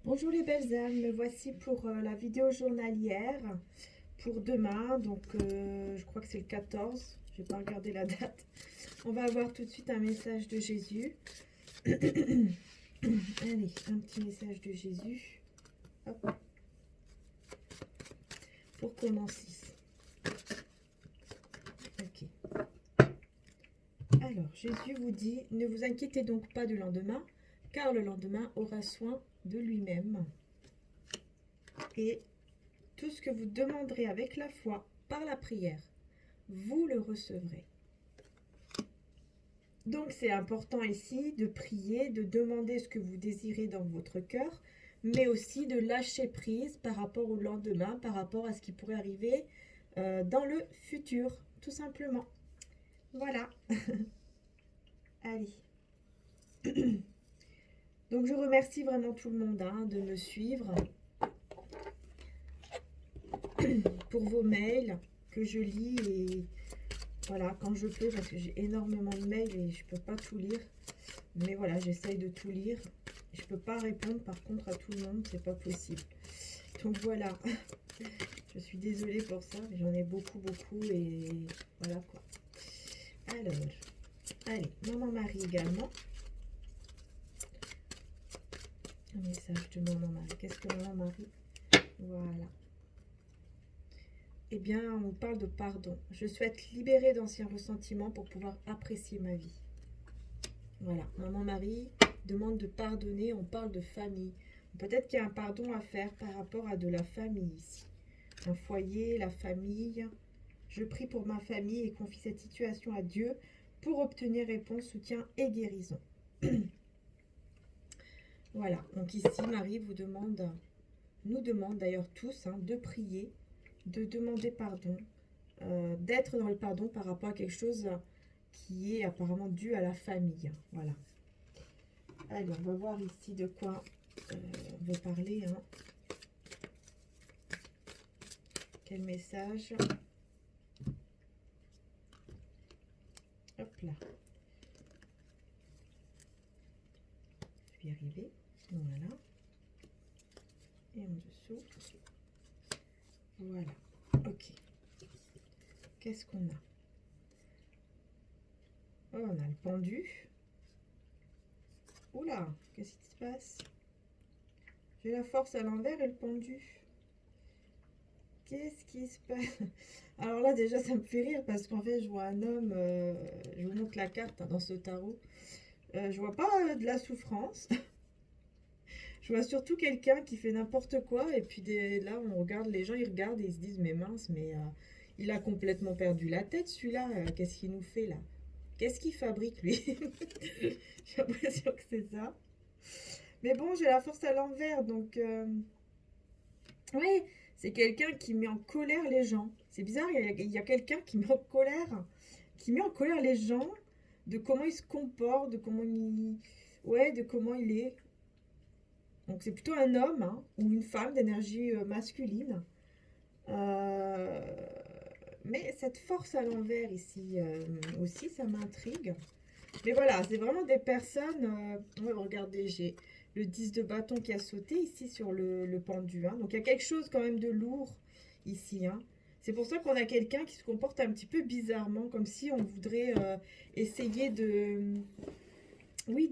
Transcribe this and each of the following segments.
Bonjour les belles âmes, me voici pour la vidéo journalière pour demain, donc je crois que c'est le 14, je n'ai pas regardé la date. On va avoir tout de suite un message de Jésus. Allez, un petit message de Jésus. Hop. Pour commencer. Ok. Alors, Jésus vous dit, ne vous inquiétez donc pas du lendemain, car le lendemain aura soin de lui-même. Et tout ce que vous demanderez avec la foi, par la prière, vous le recevrez. Donc c'est important ici de prier, de demander ce que vous désirez dans votre cœur, mais aussi de lâcher prise par rapport au lendemain, par rapport à ce qui pourrait arriver dans le futur, tout simplement. Voilà. Allez. Donc je remercie vraiment tout le monde de me suivre pour vos mails que je lis et voilà, quand je peux, parce que j'ai énormément de mails et je ne peux pas tout lire. Mais voilà, j'essaye de tout lire. Je ne peux pas répondre par contre à tout le monde, c'est pas possible. Donc voilà, je suis désolée pour ça, mais j'en ai beaucoup et voilà quoi. Alors, allez, Maman Marie également. Un message de Maman Marie. Qu'est-ce que Maman Marie? Voilà. Eh bien, on parle de pardon. Je souhaite libérer d'anciens ressentiments pour pouvoir apprécier ma vie. Voilà, Maman Marie demande de pardonner, on parle de famille. Peut-être qu'il y a un pardon à faire par rapport à de la famille ici. Un foyer, la famille. Je prie pour ma famille et confie cette situation à Dieu pour obtenir réponse, soutien et guérison. Voilà, donc ici Marie nous demande d'ailleurs tous de prier, de demander pardon, d'être dans le pardon par rapport à quelque chose qui est apparemment dû à la famille. Voilà. Allez, on va voir ici de quoi on veut parler. Quel message? Hop là. Je vais y arriver. Voilà. Et en dessous. Voilà. Ok. Qu'est-ce qu'on a? Oh, on a le pendu. Oula, qu'est-ce qui se passe? J'ai la force à l'envers et le pendu. Qu'est-ce qui se passe? Alors là, déjà, ça me fait rire parce qu'en fait, je vois un homme. Je vous montre la carte dans ce tarot. Je vois pas de la souffrance. Je vois surtout quelqu'un qui fait n'importe quoi. Et puis là, on regarde, les gens, ils regardent et ils se disent, mais mince, mais il a complètement perdu la tête, celui-là. Qu'est-ce qu'il nous fait là? Qu'est-ce qu'il fabrique, lui? J'ai l'impression que c'est ça. Mais bon, j'ai la force à l'envers, donc... Oui, c'est quelqu'un qui met en colère les gens. C'est bizarre, il y a quelqu'un qui met en colère les gens, de comment il se comporte, de comment il... Ouais, de comment il est. Donc c'est plutôt un homme ou une femme d'énergie masculine. Euh, Mais cette force à l'envers ici aussi, ça m'intrigue. Mais voilà, c'est vraiment des personnes... Ouais, regardez, j'ai le 10 de bâton qui a sauté ici sur le pendu. Donc il y a quelque chose quand même de lourd ici. C'est pour ça qu'on a quelqu'un qui se comporte un petit peu bizarrement, comme si on voudrait essayer de... Oui,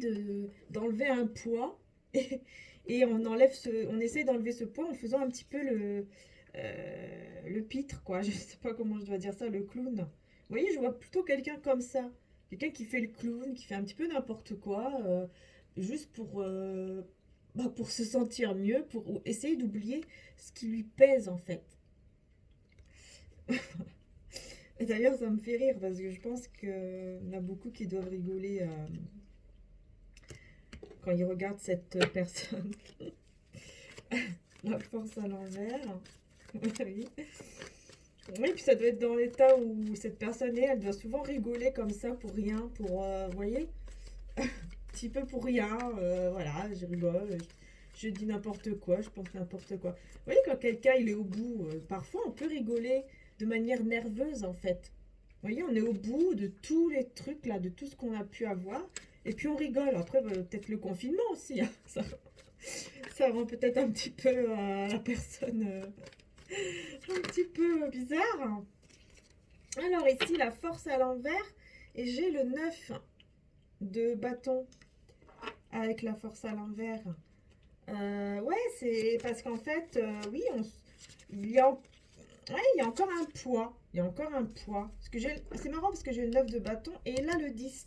d'enlever un poids. Et on essaie d'enlever ce poids en faisant un petit peu le pitre, quoi. Je ne sais pas comment je dois dire ça, le clown. Vous voyez, je vois plutôt quelqu'un comme ça. Quelqu'un qui fait le clown, qui fait un petit peu n'importe quoi, juste pour se sentir mieux, pour essayer d'oublier ce qui lui pèse en fait. Et d'ailleurs, ça me fait rire parce que je pense qu'il y en a beaucoup qui doivent rigoler quand ils regardent cette personne. La force à l'envers. Oui. Oui, puis ça doit être dans l'état où cette personne est, elle doit souvent rigoler comme ça pour rien, vous voyez, un petit peu pour rien, voilà, je rigole, je dis n'importe quoi, je pense n'importe quoi. Vous voyez, quand quelqu'un il est au bout, parfois on peut rigoler de manière nerveuse en fait. Vous voyez, on est au bout de tous les trucs là, de tout ce qu'on a pu avoir, et puis on rigole. Après, peut-être le confinement aussi, ça, Ça rend peut-être un petit peu la personne un petit peu bizarre. Alors ici, la force à l'envers. Et j'ai le 9 de bâton avec la force à l'envers. Ouais, c'est parce qu'en fait, oui, il y a, ouais, il y a encore un poids. Il y a encore un poids. C'est marrant parce que j'ai le 9 de bâton et là le 10.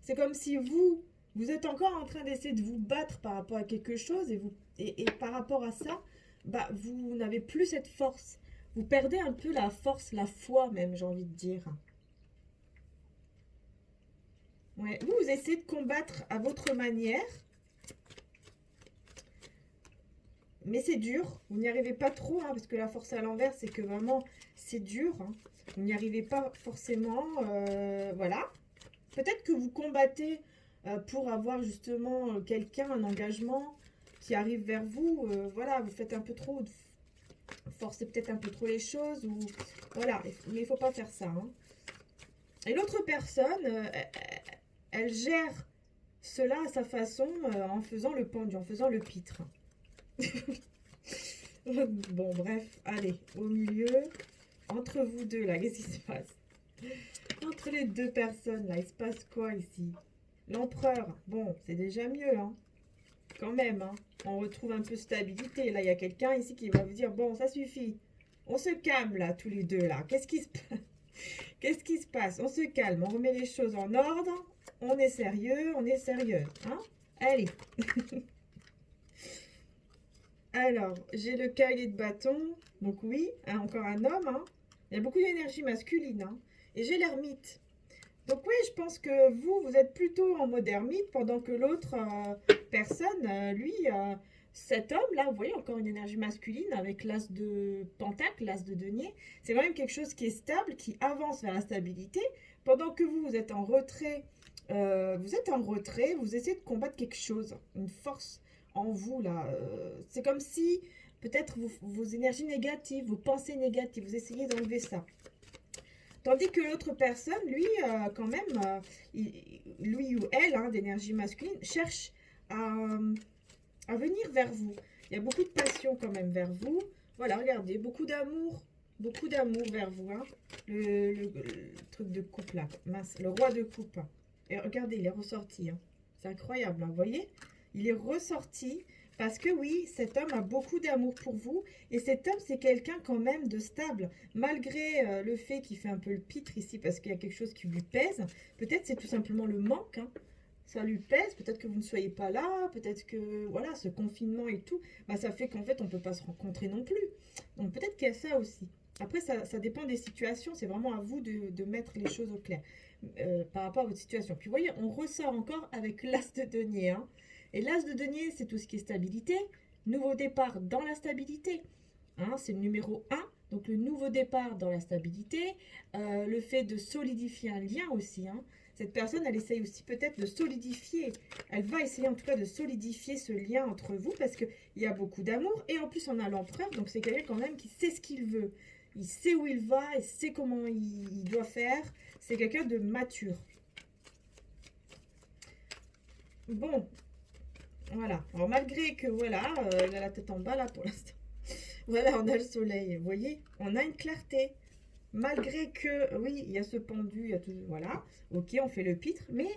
C'est comme si vous êtes encore en train d'essayer de vous battre par rapport à quelque chose et par rapport à ça, bah, vous n'avez plus cette force. Vous perdez un peu la force, la foi même, j'ai envie de dire. Ouais. Vous essayez de combattre à votre manière, mais c'est dur. Vous n'y arrivez pas trop, hein, parce que la force à l'envers, c'est que vraiment, c'est dur. Hein. Vous n'y arrivez pas forcément. Voilà. Peut-être que vous combattez pour avoir justement quelqu'un, un engagement qui arrive vers vous. Voilà, vous faites un peu trop, forcez peut-être un peu trop les choses. Ou voilà, mais il ne faut pas faire ça. Hein. Et l'autre personne, elle gère cela à sa façon en faisant le pendu, en faisant le pitre. Bon, bref, allez, au milieu, entre vous deux, là, qu'est-ce qui se passe? Entre les deux personnes, là, il se passe quoi ici? L'empereur, bon, c'est déjà mieux, hein. Quand même, hein. On retrouve un peu de stabilité. Là, il y a quelqu'un ici qui va vous dire, bon, ça suffit. On se calme, là, tous les deux, là. Qu'est-ce qui se passe? Qu'est-ce qui se passe? On se calme, on remet les choses en ordre. On est sérieux, hein? Allez. Alors, j'ai le cavalier de bâton. Donc oui, hein, encore un homme. Hein. Il y a beaucoup d'énergie masculine. Hein. Et j'ai l'ermite. Donc oui, je pense que vous êtes plutôt en mode ermite, pendant que l'autre personne, lui, cet homme-là, vous voyez, encore une énergie masculine avec l'as de pentacle, l'as de denier. C'est quand même quelque chose qui est stable, qui avance vers la stabilité, pendant que vous êtes en retrait. Vous essayez de combattre quelque chose, une force en vous, là. C'est comme si, peut-être, vos énergies négatives, vos pensées négatives, vous essayez d'enlever ça. Tandis que l'autre personne, lui, quand même, lui ou elle, hein, d'énergie masculine, cherche à venir vers vous. Il y a beaucoup de passion quand même vers vous. Voilà, regardez, beaucoup d'amour vers vous. Hein. Le truc de coupe là, mince, le roi de coupe. Et regardez, il est ressorti. Hein. C'est incroyable, hein, vous voyez? Il est ressorti parce que oui, cet homme a beaucoup d'amour pour vous. Et cet homme, c'est quelqu'un quand même de stable. Malgré le fait qu'il fait un peu le pitre ici parce qu'il y a quelque chose qui lui pèse. Peut-être c'est tout simplement le manque. Hein. Ça lui pèse. Peut-être que vous ne soyez pas là. Peut-être que, voilà, ce confinement et tout, bah, ça fait qu'en fait, on ne peut pas se rencontrer non plus. Donc peut-être qu'il y a ça aussi. Après, ça dépend des situations. C'est vraiment à vous de mettre les choses au clair par rapport à votre situation. Puis vous voyez, on ressort encore avec l'as de denier. Hein. Et l'as de denier, c'est tout ce qui est stabilité. Nouveau départ dans la stabilité. Hein, c'est le numéro 1. Donc le nouveau départ dans la stabilité. Le fait de solidifier un lien aussi. Hein. Cette personne, elle essaye aussi peut-être de solidifier. Elle va essayer en tout cas de solidifier ce lien entre vous parce qu'il y a beaucoup d'amour. Et en plus, on a l'empereur. Donc c'est quelqu'un quand même qui sait ce qu'il veut. Il sait où il va, il sait comment il doit faire. C'est quelqu'un de mature. Bon, voilà. Alors malgré que, voilà, il a la tête en bas là pour l'instant. Voilà, on a le soleil, vous voyez, on a une clarté. Malgré que, oui, il y a ce pendu, il y a tout, voilà. Ok, on fait le pitre, mais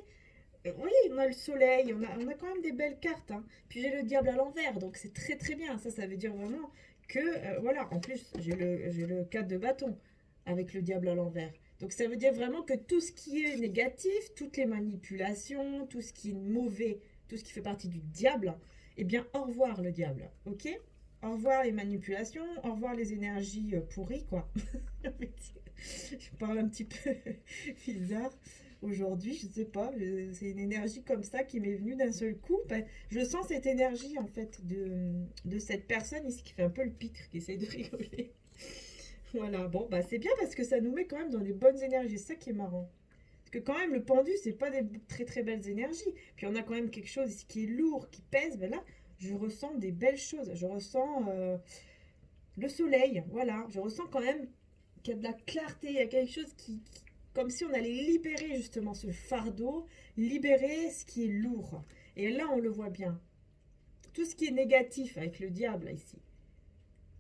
oui, on a le soleil, on a quand même des belles cartes. Hein. Puis j'ai le diable à l'envers, donc c'est très très bien. Ça veut dire vraiment que, voilà, en plus, j'ai le 4 de bâton avec le diable à l'envers. Donc ça veut dire vraiment que tout ce qui est négatif, toutes les manipulations, tout ce qui est mauvais, tout ce qui fait partie du diable, eh bien, au revoir le diable, ok? Au revoir les manipulations, au revoir les énergies pourries, quoi. Je parle un petit peu bizarre aujourd'hui, je sais pas, c'est une énergie comme ça qui m'est venue d'un seul coup. Ben, je sens cette énergie en fait de cette personne ici qui fait un peu le pitre, qui essaye de rigoler. Voilà, bon, bah c'est bien parce que ça nous met quand même dans des bonnes énergies, c'est ça qui est marrant. Parce que quand même le pendu, c'est pas des très très belles énergies. Puis on a quand même quelque chose ici qui est lourd, qui pèse, ben là, je ressens des belles choses. Je ressens le soleil, voilà. Je ressens quand même qu'il y a de la clarté, il y a quelque chose comme si on allait libérer justement ce fardeau, libérer ce qui est lourd. Et là, on le voit bien. tout ce qui est négatif avec le diable là, ici.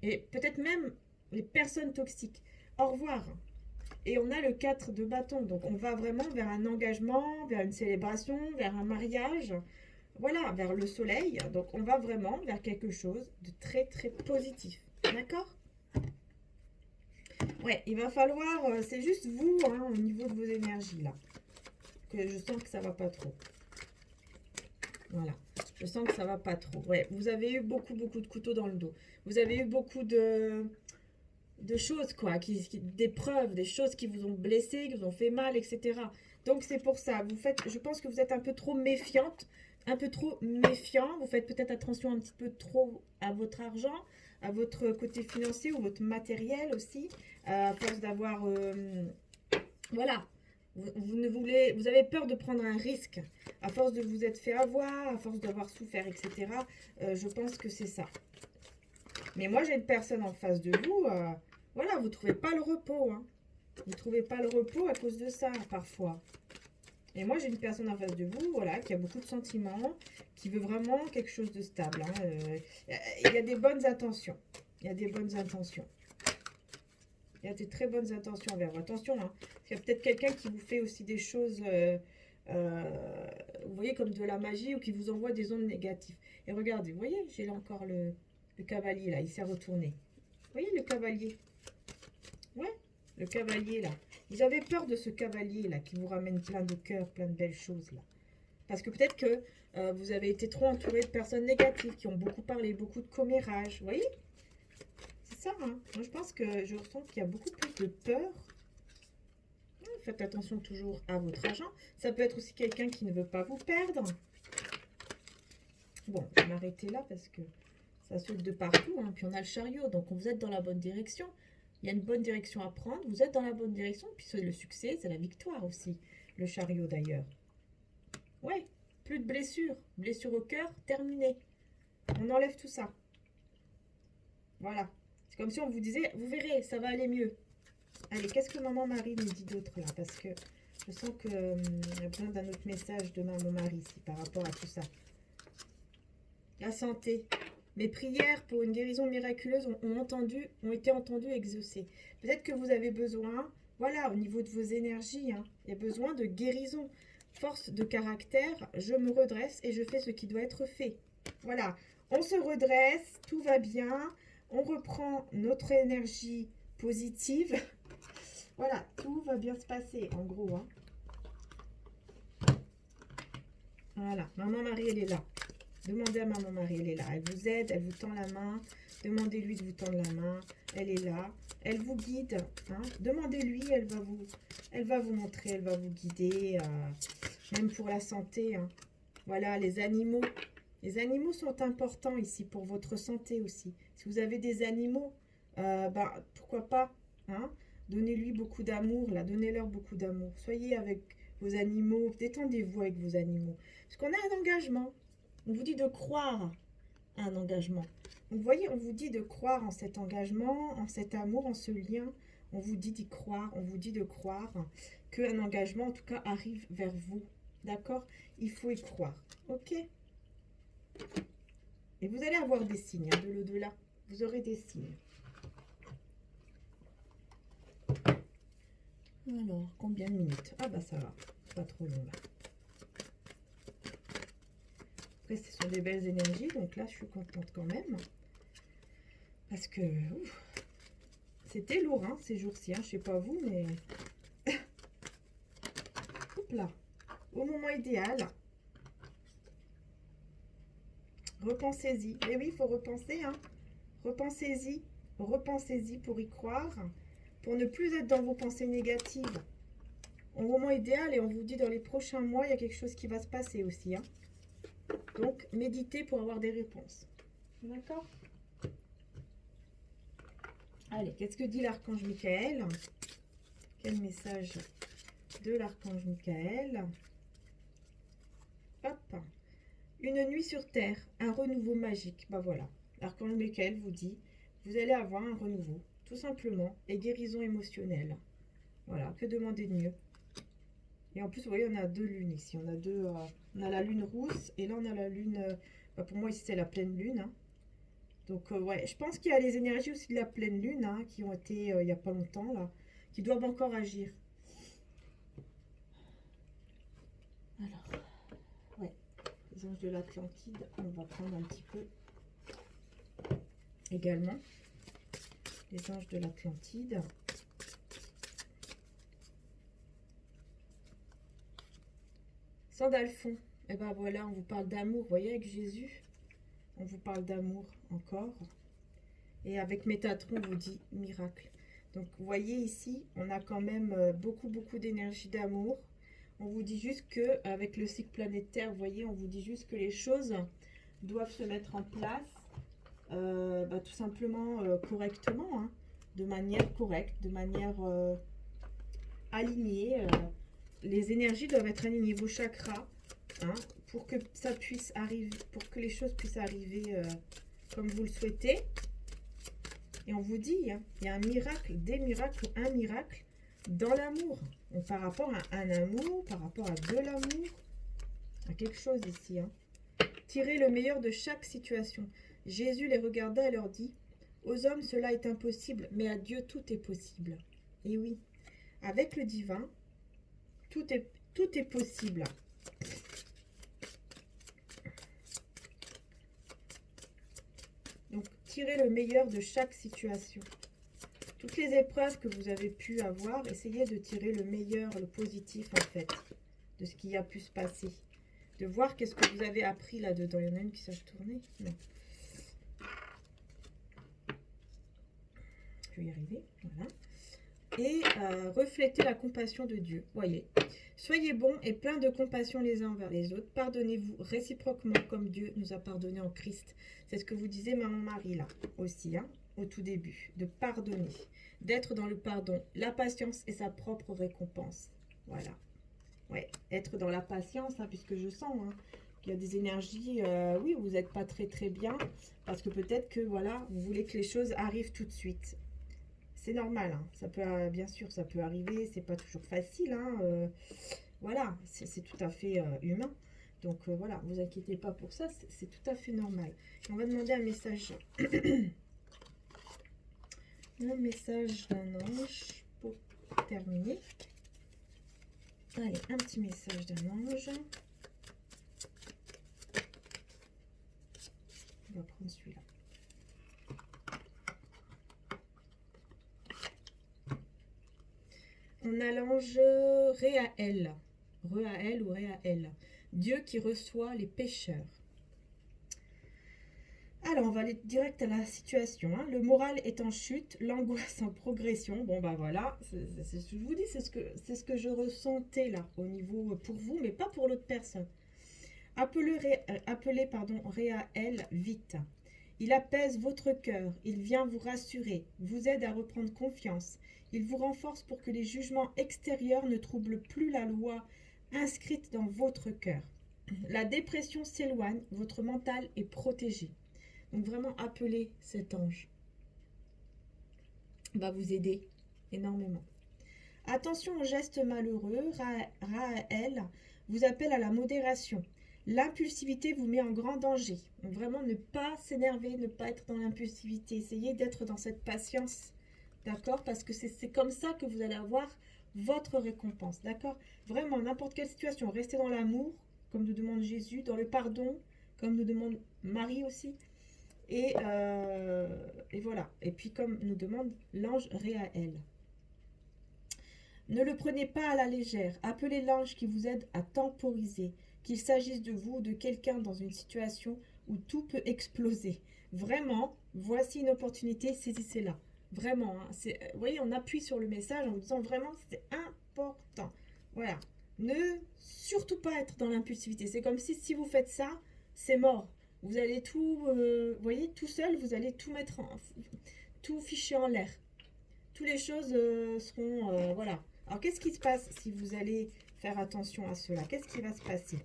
Et peut-être même les personnes toxiques. Au revoir. Et on a le 4 de bâton. Donc on va vraiment vers un engagement, vers une célébration, vers un mariage. Voilà, vers le soleil. Donc on va vraiment vers quelque chose de très très positif. D'accord? Ouais, il va falloir, c'est juste vous, hein, au niveau de vos énergies là, que je sens que ça va pas trop. Voilà, je sens que ça va pas trop. Ouais, vous avez eu beaucoup de couteaux dans le dos. Vous avez eu beaucoup de choses, quoi, des preuves, des choses qui vous ont blessé, qui vous ont fait mal, etc. Donc c'est pour ça, vous faites, je pense que vous êtes un peu trop méfiante, un peu trop méfiant. Vous faites peut-être attention un petit peu trop à votre argent, à votre côté financier ou votre matériel aussi, à force d'avoir, voilà, vous ne voulez, vous avez peur de prendre un risque, à force de vous être fait avoir, à force d'avoir souffert, etc. Je pense que c'est ça. Mais moi, j'ai une personne en face de vous, voilà, vous ne trouvez pas le repos, hein. Vous ne trouvez pas le repos à cause de ça, parfois. Et moi, j'ai une personne en face de vous, voilà, qui a beaucoup de sentiments, qui veut vraiment quelque chose de stable, hein. Il y a des bonnes intentions. Il y a des bonnes intentions. Il y a des très bonnes intentions envers vous. Attention, hein, parce qu'il y a peut-être quelqu'un qui vous fait aussi des choses, vous voyez, comme de la magie, ou qui vous envoie des ondes négatives. Et regardez, vous voyez, j'ai là encore le cavalier, là, il s'est retourné. Vous voyez le cavalier? Ouais, le cavalier, là. Vous avez peur de ce cavalier, là, qui vous ramène plein de cœur, plein de belles choses, là. Parce que peut-être que vous avez été trop entouré de personnes négatives, qui ont beaucoup parlé, beaucoup de commérages, vous voyez? C'est ça, hein. Moi, je pense que je ressens qu'il y a beaucoup plus de peur. Faites attention toujours à votre argent. Ça peut être aussi quelqu'un qui ne veut pas vous perdre. Bon, je vais m'arrêter là parce que ça saute de partout, hein. Puis on a le chariot, donc vous êtes dans la bonne direction. Il y a une bonne direction à prendre. Vous êtes dans la bonne direction. Puis c'est le succès, c'est la victoire aussi. Le chariot d'ailleurs. Ouais, plus de blessures. Blessure au cœur, terminé. On enlève tout ça. Voilà. C'est comme si on vous disait, vous verrez, ça va aller mieux. Allez, qu'est-ce que maman Marie nous dit d'autre là? Parce que je sens qu'il y a besoin d'un autre message de maman Marie ici par rapport à tout ça. La santé. Mes prières pour une guérison miraculeuse ont été entendues et exaucées. Peut-être que vous avez besoin, voilà, au niveau de vos énergies, hein, il y a besoin de guérison. Force de caractère, je me redresse et je fais ce qui doit être fait. Voilà, on se redresse, tout va bien, on reprend notre énergie positive. Voilà, tout va bien se passer, en gros, hein. Voilà, maman Marie, elle est là. Demandez à maman Marie, elle est là. Elle vous aide, elle vous tend la main. Demandez-lui de vous tendre la main. Elle est là. Elle vous guide, hein. Demandez-lui, elle va vous montrer, elle va vous guider. Même pour la santé, hein. Voilà, les animaux. Les animaux sont importants ici pour votre santé aussi. Si vous avez des animaux, pourquoi pas, hein. Donnez-lui beaucoup d'amour, là. Donnez-leur beaucoup d'amour. Soyez avec vos animaux. Détendez-vous avec vos animaux. Parce qu'on a un engagement. On vous dit de croire à un engagement. Donc, vous voyez, on vous dit de croire en cet engagement, en cet amour, en ce lien. On vous dit d'y croire. On vous dit de croire qu'un engagement, en tout cas, arrive vers vous. D'accord? Il faut y croire. Ok? Et vous allez avoir des signes, hein, de l'au-delà. Vous aurez des signes. Alors, combien de minutes? Ah bah ça va. Pas trop long là. Après, ce sont des belles énergies, donc là, je suis contente quand même. Parce que c'était lourd, hein, ces jours-ci. Hein, je sais pas vous, mais... Hop là. Au moment idéal. Repensez-y. Et oui, il faut repenser, hein. Repensez-y. Repensez-y pour y croire. Pour ne plus être dans vos pensées négatives. Au moment idéal, et on vous dit dans les prochains mois, il y a quelque chose qui va se passer aussi, hein. Donc, méditez pour avoir des réponses. D'accord? Allez, qu'est-ce que dit l'archange Michael? Quel message de l'archange Michael? Hop. Une nuit sur terre, un renouveau magique. Bah voilà, l'archange Michael vous dit, vous allez avoir un renouveau, tout simplement, et guérison émotionnelle. Voilà, que demander de mieux? Et en plus, vous voyez, on a deux lunes ici. On a la lune rousse et là, on a la lune Bah, pour moi, ici, c'est la pleine lune. Hein. Donc, ouais, je pense qu'il y a les énergies aussi de la pleine lune hein, qui ont été il n'y a pas longtemps, là, qui doivent encore agir. Alors, ouais, les anges de l'Atlantide, on va prendre un petit peu également. Les anges de l'Atlantide. Sandalphon, et ben voilà, on vous parle d'amour, vous voyez, avec Jésus, on vous parle d'amour encore. Et avec Métatron, on vous dit miracle. Donc, vous voyez ici, on a quand même beaucoup d'énergie d'amour. On vous dit juste que, avec le cycle planétaire, vous voyez, on vous dit juste que les choses doivent se mettre en place, tout simplement correctement, hein, de manière correcte, de manière alignée. Les énergies doivent être alignées, vos chakras, hein, pour que ça puisse arriver, pour que les choses puissent arriver comme vous le souhaitez. Et on vous dit, hein, il y a un miracle, des miracles, un miracle dans l'amour. Par rapport à un amour, par rapport à de l'amour, à quelque chose ici. Hein. Tirez le meilleur de chaque situation. Jésus les regarda et leur dit, aux hommes cela est impossible, mais à Dieu tout est possible. Et oui, avec le divin, tout est possible. Donc, tirez le meilleur de chaque situation. Toutes les épreuves que vous avez pu avoir, essayez de tirer le meilleur, le positif en fait, de ce qui a pu se passer. De voir qu'est-ce que vous avez appris là-dedans. Il y en a une qui s'est retournée. Non. Je vais y arriver. Voilà. Et reflétez la compassion de Dieu. Voyez. Soyez bons et pleins de compassion les uns envers les autres. Pardonnez-vous réciproquement comme Dieu nous a pardonné en Christ. C'est ce que vous disait Maman Marie là aussi, hein, au tout début. De pardonner, d'être dans le pardon. La patience est sa propre récompense. Voilà. Ouais, être dans la patience, hein, puisque je sens hein, qu'il y a des énergies, oui, vous n'êtes pas très bien, parce que peut-être que, voilà, vous voulez que les choses arrivent tout de suite. C'est normal, hein. Ça peut, bien sûr, ça peut arriver, c'est pas toujours facile, hein, voilà, c'est tout à fait humain. Donc voilà, vous inquiétez pas pour ça, c'est tout à fait normal. On va demander un message, un message d'un ange pour terminer. Allez, un petit message d'un ange. On va prendre celui-là. On a l'ange Réaël. Réaël ou Réaël. Dieu qui reçoit les pécheurs. Alors, on va aller direct à la situation. Hein. Le moral est en chute, l'angoisse en progression. Bon, bah voilà, c'est ce que je vous dis, c'est ce que je ressentais là, au niveau pour vous, mais pas pour l'autre personne. Appelez Réaël vite. Il apaise votre cœur, il vient vous rassurer, vous aide à reprendre confiance. Il vous renforce pour que les jugements extérieurs ne troublent plus la loi inscrite dans votre cœur. La dépression s'éloigne, votre mental est protégé. Donc vraiment, appelez cet ange. Il va vous aider énormément. Attention aux gestes malheureux, Raël vous appelle à la modération. L'impulsivité vous met en grand danger. Donc vraiment, ne pas s'énerver, ne pas être dans l'impulsivité. Essayez d'être dans cette patience, d'accord? Parce que c'est comme ça que vous allez avoir votre récompense, d'accord? Vraiment, n'importe quelle situation, restez dans l'amour, comme nous demande Jésus, dans le pardon, comme nous demande Marie aussi. Et voilà. Et puis comme nous demande l'ange Réaël. Ne le prenez pas à la légère. Appelez l'ange qui vous aide à temporiser. Qu'il s'agisse de vous ou de quelqu'un dans une situation où tout peut exploser. Vraiment, voici une opportunité, saisissez-la. Vraiment, hein, vous voyez, on appuie sur le message en vous disant vraiment c'est important. Voilà. Ne surtout pas être dans l'impulsivité. C'est comme si vous faites ça, c'est mort. Vous allez tout, vous voyez, tout seul, vous allez tout mettre tout ficher en l'air. Toutes les choses seront, voilà. Alors, qu'est-ce qui se passe si vous allez faire attention à cela? Qu'est-ce qui va se passer?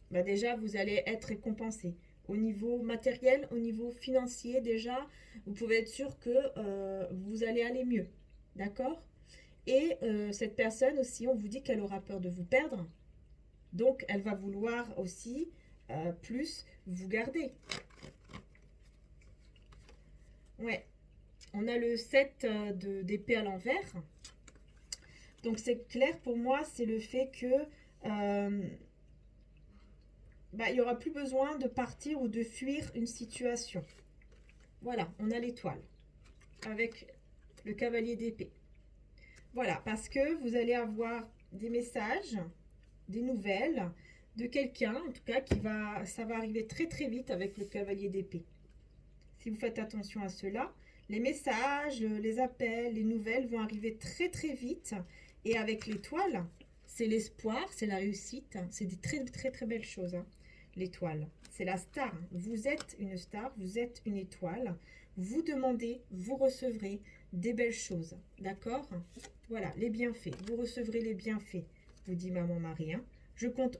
Bah déjà, vous allez être récompensé. Au niveau matériel, au niveau financier, déjà, vous pouvez être sûr que vous allez aller mieux. D'accord? Et cette personne aussi, on vous dit qu'elle aura peur de vous perdre. Donc, elle va vouloir aussi plus vous gardez. Ouais, on a le 7 d'épée à l'envers. Donc c'est clair pour moi, c'est le fait que il n'y aura plus besoin de partir ou de fuir une situation. Voilà, on a l'étoile avec le cavalier d'épée. Voilà, parce que vous allez avoir des messages, des nouvelles de quelqu'un, en tout cas, ça va arriver très très vite avec le cavalier d'épée. Si vous faites attention à cela, les messages, les appels, les nouvelles vont arriver très très vite. Et avec l'étoile, c'est l'espoir, c'est la réussite, c'est des très très très belles choses. Hein. L'étoile, c'est la star. Vous êtes une star, vous êtes une étoile. Vous demandez, vous recevrez des belles choses. D'accord? Voilà, les bienfaits. Vous recevrez les bienfaits, vous dit Maman Marie. Hein. Je compte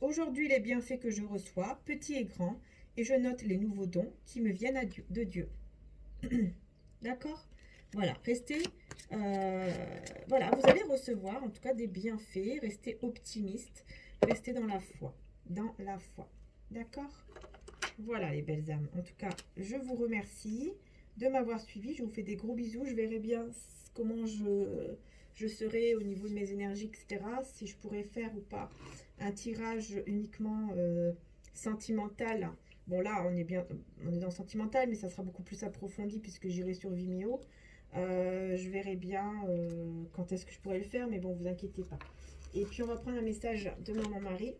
aujourd'hui les bienfaits que je reçois, petits et grands, et je note les nouveaux dons qui me viennent de Dieu. D'accord? Voilà, voilà, vous allez recevoir en tout cas des bienfaits, restez optimiste, restez dans la foi. Dans la foi. D'accord? Voilà les belles âmes. En tout cas, je vous remercie de m'avoir suivi. Je vous fais des gros bisous. Je verrai bien comment je serai au niveau de mes énergies, etc. Si je pourrais faire ou pas un tirage uniquement sentimental. Bon là, on est dans sentimental, mais ça sera beaucoup plus approfondi puisque j'irai sur Vimeo. Je verrai bien quand est-ce que je pourrais le faire, mais bon, vous inquiétez pas. Et puis on va prendre un message de Maman Marie.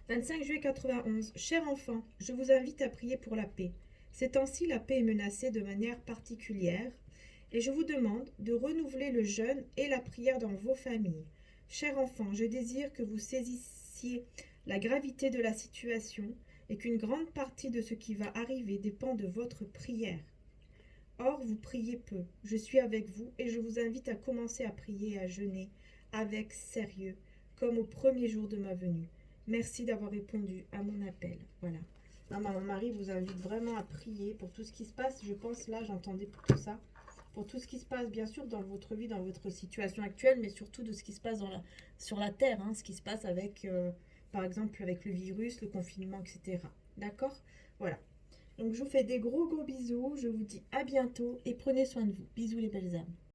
25 juillet 91. Cher enfant, je vous invite à prier pour la paix. Ces temps-ci, la paix est menacée de manière particulière et je vous demande de renouveler le jeûne et la prière dans vos familles. Cher enfant, je désire que vous saisissiez la gravité de la situation et qu'une grande partie de ce qui va arriver dépend de votre prière. Or, vous priez peu. Je suis avec vous et je vous invite à commencer à prier et à jeûner avec sérieux, comme au premier jour de ma venue. Merci d'avoir répondu à mon appel. Voilà. Maman Marie vous invite vraiment à prier pour tout ce qui se passe. Je pense, là, j'entendais pour tout ça. Pour tout ce qui se passe, bien sûr, dans votre vie, dans votre situation actuelle, mais surtout de ce qui se passe sur la Terre. Hein, ce qui se passe avec, par exemple, avec le virus, le confinement, etc. D'accord? Voilà. Donc, je vous fais des gros bisous. Je vous dis à bientôt et prenez soin de vous. Bisous les belles âmes.